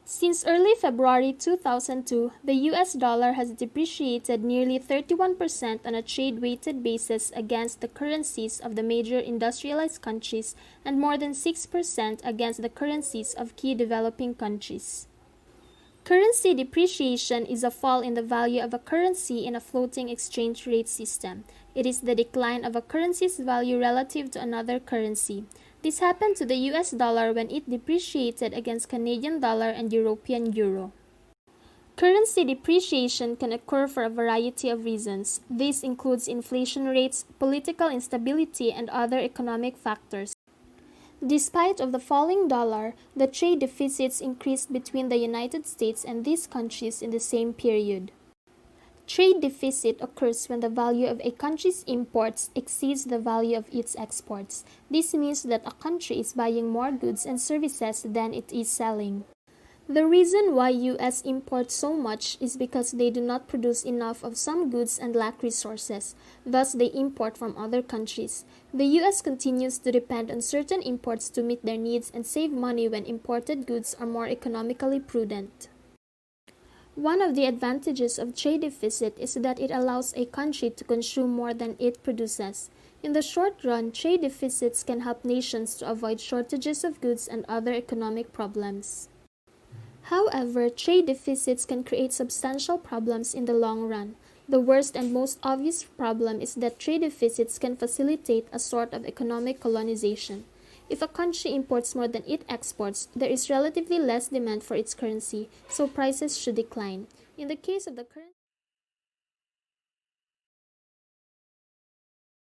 Since early February 2002, the US dollar has depreciated nearly 31% on a trade-weighted basis against the currencies of the major industrialized countries and more than 6% against the currencies of key developing countries. Currency depreciation is a fall in the value of a currency in a floating exchange rate system. It is the decline of a currency's value relative to another currency. This happened to the US dollar when it depreciated against Canadian dollar and European euro. Currency depreciation can occur for a variety of reasons. This includes inflation rates, political instability, and other economic factors. Despite of the falling dollar, the trade deficits increased between the United States and these countries in the same period. Trade deficit occurs when the value of a country's imports exceeds the value of its exports. This means that a country is buying more goods and services than it is selling. The reason why US imports so much is because they do not produce enough of some goods and lack resources. Thus, they import from other countries. The US continues to depend on certain imports to meet their needs and save money when imported goods are more economically prudent. One of the advantages of trade deficit is that it allows a country to consume more than it produces. In the short run, trade deficits can help nations to avoid shortages of goods and other economic problems. However, trade deficits can create substantial problems in the long run. The worst and most obvious problem is that trade deficits can facilitate a sort of economic colonization. If a country imports more than it exports, there is relatively less demand for its currency, so prices should decline. In the case of the current